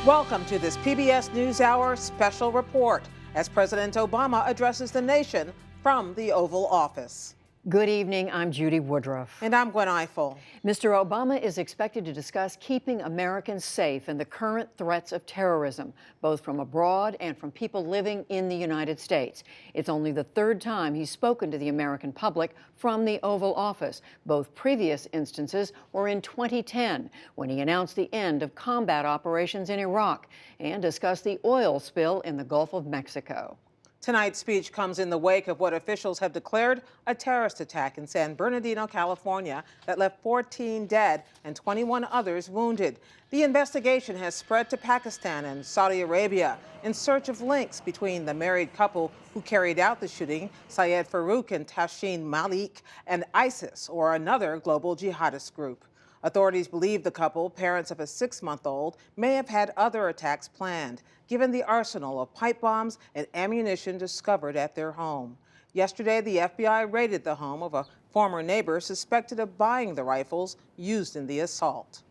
Welcome to this PBS NewsHour special report as President Obama addresses the nation from the Oval Office. Good evening, I'm Judy Woodruff. And I'm Gwen Ifill. Mr. Obama is expected to discuss keeping Americans safe and the current threats of terrorism, both from abroad and from people living in the United States. It's only the third time he's spoken to the American public from the Oval Office. Both previous instances were in 2010, when he announced the end of combat operations in Iraq and discussed the oil spill in the Gulf of Mexico. Tonight's speech comes in the wake of what officials have declared a terrorist attack in San Bernardino, California, that left 14 dead and 21 others wounded. The investigation has spread to Pakistan and Saudi Arabia in search of links between the married couple who carried out the shooting, Syed Farouk and Tashin Malik, and ISIS, or another global jihadist group. Authorities believe the couple, parents of a 6-month-old, may have had other attacks planned, given the arsenal of pipe bombs and ammunition discovered at their home. Yesterday, the FBI raided the home of a former neighbor suspected of buying the rifles used in the assault.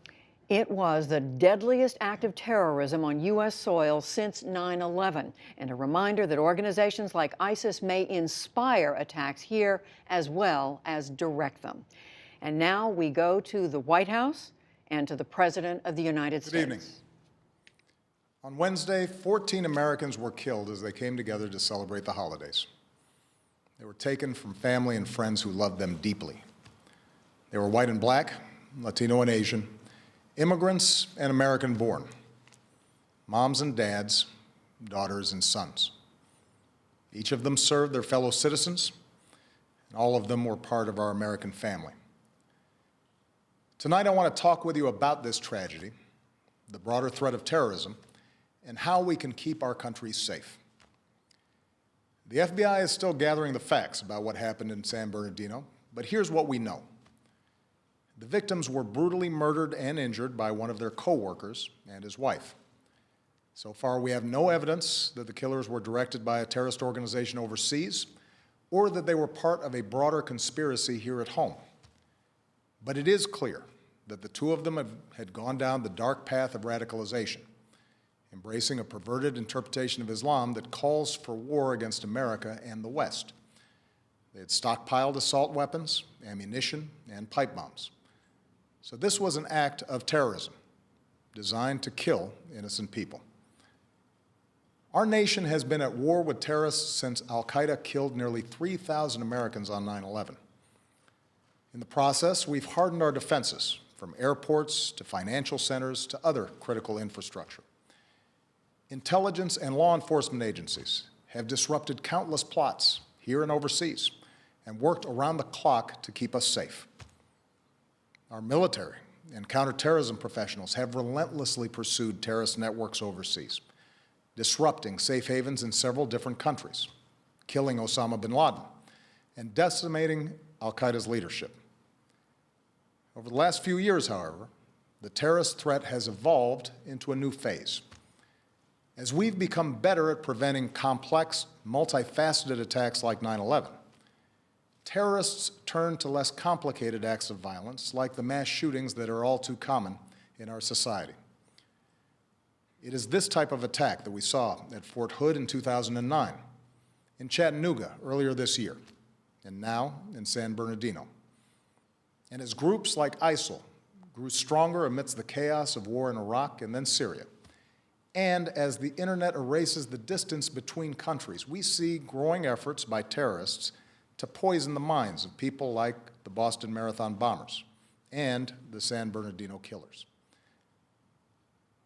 It was the deadliest act of terrorism on U.S. soil since 9/11, and a reminder that organizations like ISIS may inspire attacks here as well as direct them. And now we go to the White House and to the President of the United States. Good evening. On Wednesday, 14 Americans were killed as they came together to celebrate the holidays. They were taken from family and friends who loved them deeply. They were white and black, Latino and Asian, immigrants and American-born, moms and dads, daughters and sons. Each of them served their fellow citizens, and all of them were part of our American family. Tonight, I want to talk with you about this tragedy, the broader threat of terrorism, and how we can keep our country safe. The FBI is still gathering the facts about what happened in San Bernardino, but here's what we know. The victims were brutally murdered and injured by one of their co-workers and his wife. So far, we have no evidence that the killers were directed by a terrorist organization overseas or that they were part of a broader conspiracy here at home. But it is clear that the two of them had gone down the dark path of radicalization, embracing a perverted interpretation of Islam that calls for war against America and the West. They had stockpiled assault weapons, ammunition, and pipe bombs. So this was an act of terrorism designed to kill innocent people. Our nation has been at war with terrorists since al-Qaeda killed nearly 3,000 Americans on 9/11. In the process, we've hardened our defenses, from airports to financial centers to other critical infrastructure. Intelligence and law enforcement agencies have disrupted countless plots here and overseas and worked around the clock to keep us safe. Our military and counterterrorism professionals have relentlessly pursued terrorist networks overseas, disrupting safe havens in several different countries, killing Osama bin Laden, and decimating al-Qaeda's leadership. Over the last few years, however, the terrorist threat has evolved into a new phase. As we've become better at preventing complex, multifaceted attacks like 9/11, terrorists turn to less complicated acts of violence, like the mass shootings that are all too common in our society. It is this type of attack that we saw at Fort Hood in 2009, in Chattanooga earlier this year, and now in San Bernardino. And as groups like ISIL grew stronger amidst the chaos of war in Iraq and then Syria, and as the internet erases the distance between countries, we see growing efforts by terrorists to poison the minds of people like the Boston Marathon bombers and the San Bernardino killers.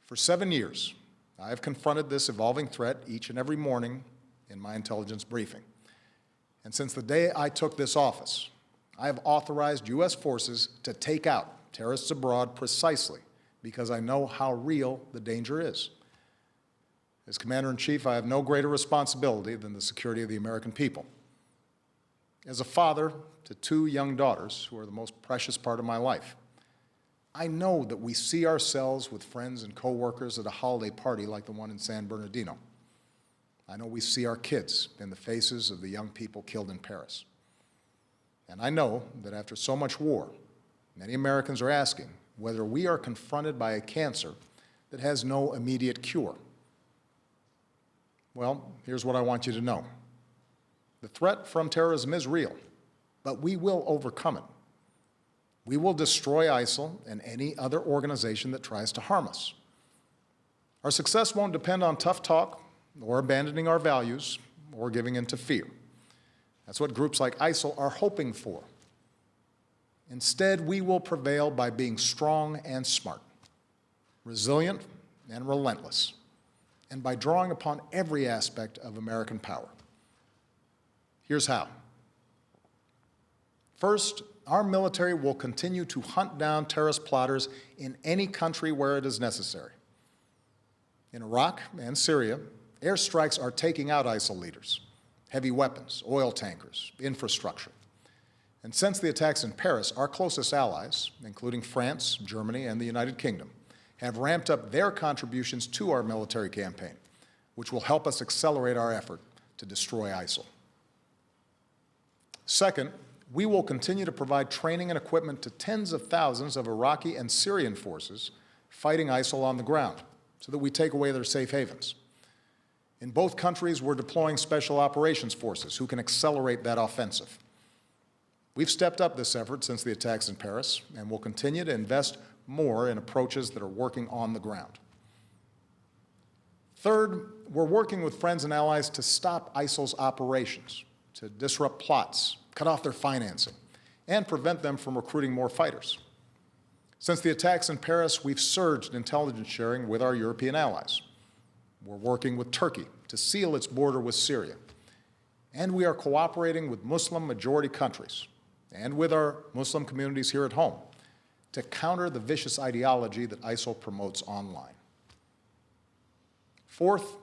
For 7 years, I have confronted this evolving threat each and every morning in my intelligence briefing. And since the day I took this office, I have authorized U.S. forces to take out terrorists abroad precisely because I know how real the danger is. As Commander-in-Chief, I have no greater responsibility than the security of the American people. As a father to 2 young daughters, who are the most precious part of my life, I know that we see ourselves with friends and coworkers at a holiday party like the one in San Bernardino. I know we see our kids in the faces of the young people killed in Paris. And I know that after so much war, many Americans are asking whether we are confronted by a cancer that has no immediate cure. Well, here's what I want you to know. The threat from terrorism is real, but we will overcome it. We will destroy ISIL and any other organization that tries to harm us. Our success won't depend on tough talk or abandoning our values or giving in to fear. That's what groups like ISIL are hoping for. Instead, we will prevail by being strong and smart, resilient and relentless, and by drawing upon every aspect of American power. Here's how. First, our military will continue to hunt down terrorist plotters in any country where it is necessary. In Iraq and Syria, airstrikes are taking out ISIL leaders, heavy weapons, oil tankers, infrastructure. And since the attacks in Paris, our closest allies, including France, Germany, and the United Kingdom, have ramped up their contributions to our military campaign, which will help us accelerate our effort to destroy ISIL. Second, we will continue to provide training and equipment to tens of thousands of Iraqi and Syrian forces fighting ISIL on the ground so that we take away their safe havens. In both countries, we're deploying special operations forces who can accelerate that offensive. We've stepped up this effort since the attacks in Paris and will continue to invest more in approaches that are working on the ground. Third, we're working with friends and allies to stop ISIL's operations, to disrupt plots, cut off their financing, and prevent them from recruiting more fighters. Since the attacks in Paris, we've surged intelligence sharing with our European allies. We're working with Turkey to seal its border with Syria. And we are cooperating with Muslim-majority countries and with our Muslim communities here at home to counter the vicious ideology that ISIL promotes online. Fourth,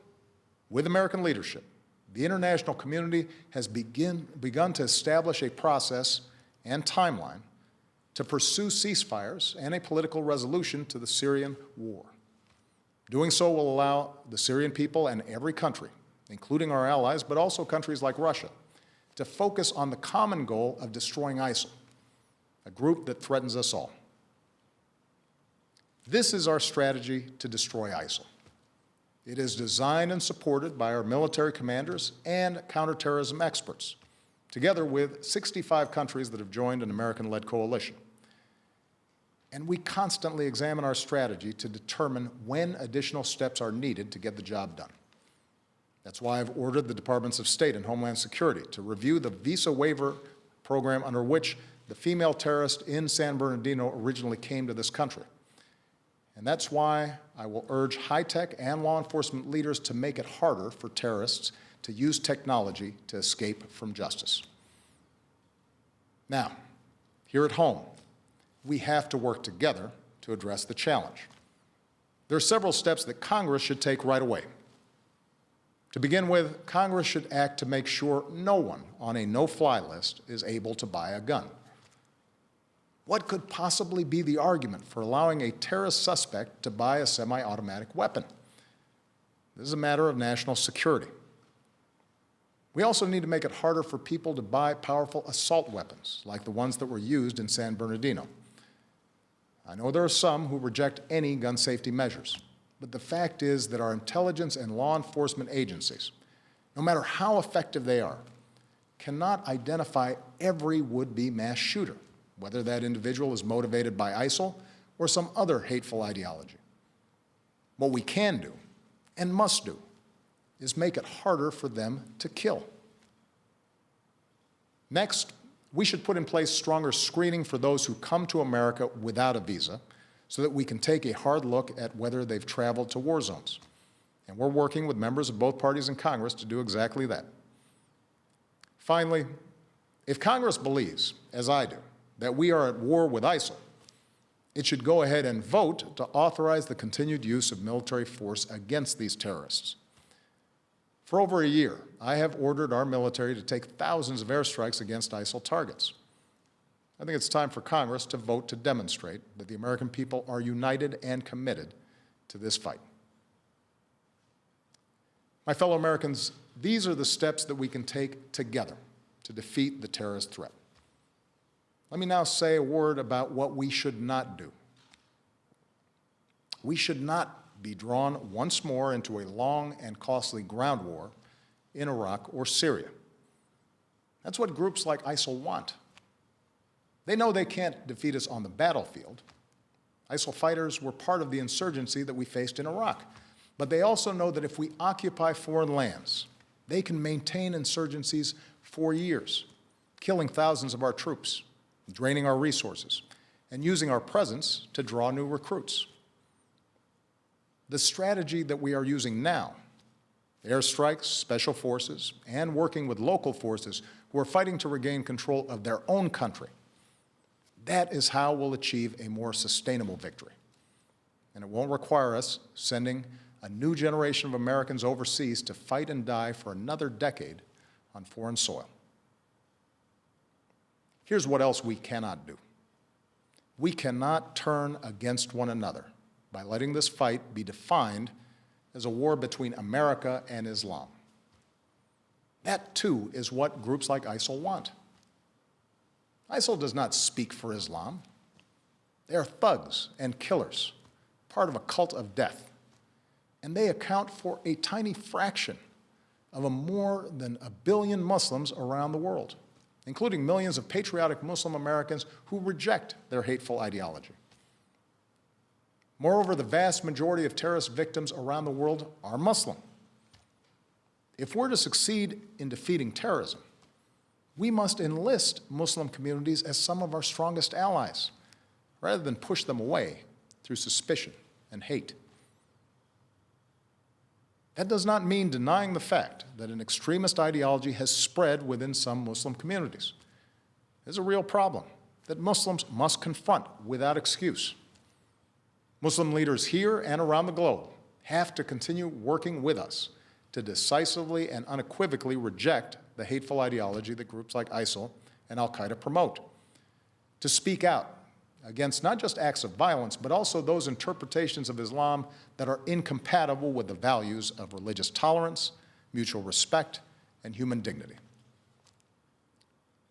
with American leadership, the international community has begun to establish a process and timeline to pursue ceasefires and a political resolution to the Syrian war. Doing so will allow the Syrian people and every country, including our allies, but also countries like Russia, to focus on the common goal of destroying ISIL, a group that threatens us all. This is our strategy to destroy ISIL. It is designed and supported by our military commanders and counterterrorism experts, together with 65 countries that have joined an American-led coalition. And we constantly examine our strategy to determine when additional steps are needed to get the job done. That's why I've ordered the Departments of State and Homeland Security to review the visa waiver program under which the female terrorist in San Bernardino originally came to this country. And that's why I will urge high-tech and law enforcement leaders to make it harder for terrorists to use technology to escape from justice. Now, here at home, we have to work together to address the challenge. There are several steps that Congress should take right away. To begin with, Congress should act to make sure no one on a no-fly list is able to buy a gun. What could possibly be the argument for allowing a terrorist suspect to buy a semi-automatic weapon? This is a matter of national security. We also need to make it harder for people to buy powerful assault weapons, like the ones that were used in San Bernardino. I know there are some who reject any gun safety measures, but the fact is that our intelligence and law enforcement agencies, no matter how effective they are, cannot identify every would-be mass shooter, whether that individual is motivated by ISIL or some other hateful ideology. What we can do, and must do, is make it harder for them to kill. Next, we should put in place stronger screening for those who come to America without a visa so that we can take a hard look at whether they've traveled to war zones. And we're working with members of both parties in Congress to do exactly that. Finally, if Congress believes, as I do, that we are at war with ISIL, it should go ahead and vote to authorize the continued use of military force against these terrorists. For over a year, I have ordered our military to take thousands of airstrikes against ISIL targets. I think it's time for Congress to vote to demonstrate that the American people are united and committed to this fight. My fellow Americans, these are the steps that we can take together to defeat the terrorist threat. Let me now say a word about what we should not do. We should not be drawn once more into a long and costly ground war in Iraq or Syria. That's what groups like ISIL want. They know they can't defeat us on the battlefield. ISIL fighters were part of the insurgency that we faced in Iraq. But they also know that if we occupy foreign lands, they can maintain insurgencies for years, killing thousands of our troops, draining our resources, and using our presence to draw new recruits. The strategy that we are using now, airstrikes, special forces, and working with local forces who are fighting to regain control of their own country, that is how we'll achieve a more sustainable victory. And it won't require us sending a new generation of Americans overseas to fight and die for another decade on foreign soil. Here's what else we cannot do. We cannot turn against one another by letting this fight be defined as a war between America and Islam. That, too, is what groups like ISIL want. ISIL does not speak for Islam. They are thugs and killers, part of a cult of death. And they account for a tiny fraction of more than 1 billion Muslims around the world, including millions of patriotic Muslim Americans who reject their hateful ideology. Moreover, the vast majority of terrorist victims around the world are Muslim. If we're to succeed in defeating terrorism, we must enlist Muslim communities as some of our strongest allies, rather than push them away through suspicion and hate. That does not mean denying the fact that an extremist ideology has spread within some Muslim communities. It's a real problem that Muslims must confront without excuse. Muslim leaders here and around the globe have to continue working with us to decisively and unequivocally reject the hateful ideology that groups like ISIL and al-Qaeda promote, to speak out against not just acts of violence, but also those interpretations of Islam that are incompatible with the values of religious tolerance, mutual respect, and human dignity.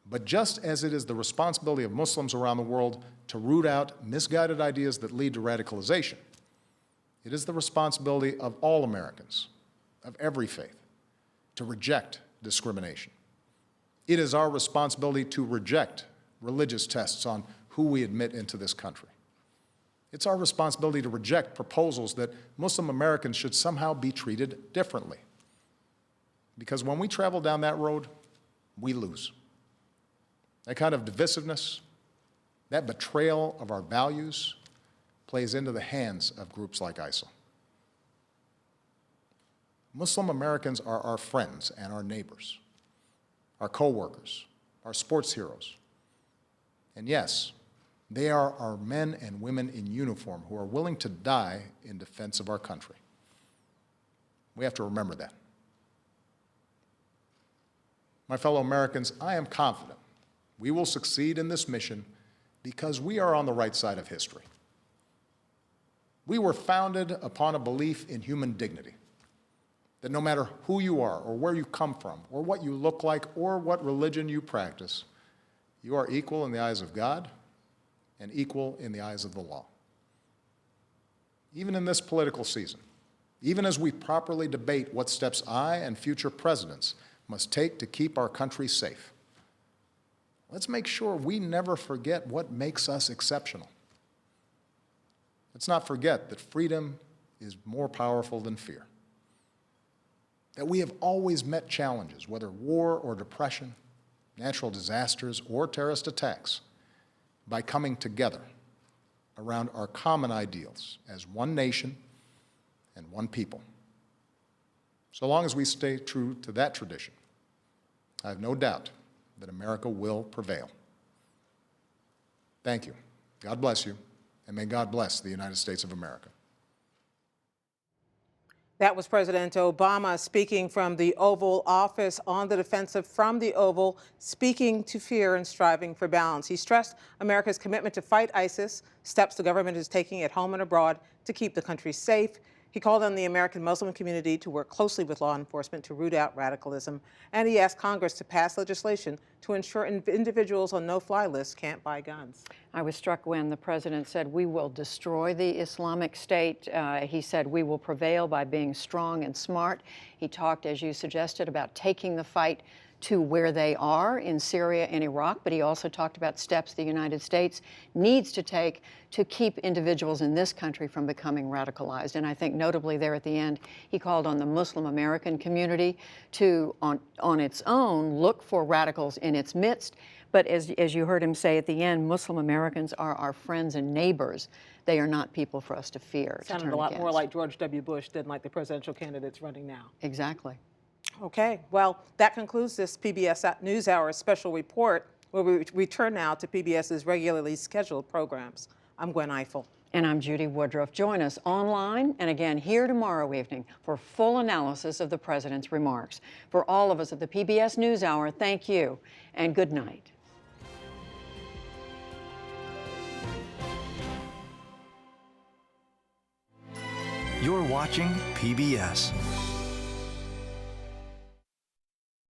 But just as it is the responsibility of Muslims around the world to root out misguided ideas that lead to radicalization, it is the responsibility of all Americans, of every faith, to reject discrimination. It is our responsibility to reject religious tests on who we admit into this country. It's our responsibility to reject proposals that Muslim Americans should somehow be treated differently. Because when we travel down that road, we lose. That kind of divisiveness, that betrayal of our values, plays into the hands of groups like ISIL. Muslim Americans are our friends and our neighbors, our co-workers, our sports heroes. And yes, they are our men and women in uniform who are willing to die in defense of our country. We have to remember that. My fellow Americans, I am confident we will succeed in this mission because we are on the right side of history. We were founded upon a belief in human dignity, that no matter who you are or where you come from or what you look like or what religion you practice, you are equal in the eyes of God and equal in the eyes of the law. Even in this political season, even as we properly debate what steps I and future presidents must take to keep our country safe, let's make sure we never forget what makes us exceptional. Let's not forget that freedom is more powerful than fear, that we have always met challenges, whether war or depression, natural disasters or terrorist attacks, by coming together around our common ideals as one nation and one people. So long as we stay true to that tradition, I have no doubt that America will prevail. Thank you. God bless you, and may God bless the United States of America. That was President Obama speaking from the Oval Office on the defensive from the Oval, speaking to fear and striving for balance. He stressed America's commitment to fight ISIS, steps the government is taking at home and abroad to keep the country safe. He called on the American Muslim community to work closely with law enforcement to root out radicalism, and he asked Congress to pass legislation to ensure individuals on no-fly lists can't buy guns. I was struck when the president said, "We will destroy the Islamic State." He said, "We will prevail by being strong and smart." He talked, as you suggested, about taking the fight to where they are in Syria and Iraq, but he also talked about steps the United States needs to take to keep individuals in this country from becoming radicalized. And I think notably there at the end, he called on the Muslim American community to, on its own, look for radicals in its midst. But as you heard him say at the end, Muslim Americans are our friends and neighbors. They are not people for us to fear. Sounded a lot more like George W. Bush than like the presidential candidates running now. Exactly. Okay, well, that concludes this PBS NewsHour special report, where we return now to PBS's regularly scheduled programs. I'm Gwen Ifill. And I'm Judy Woodruff. Join us online and again here tomorrow evening for full analysis of the president's remarks. For all of us at the PBS NewsHour, thank you and good night. You're watching PBS.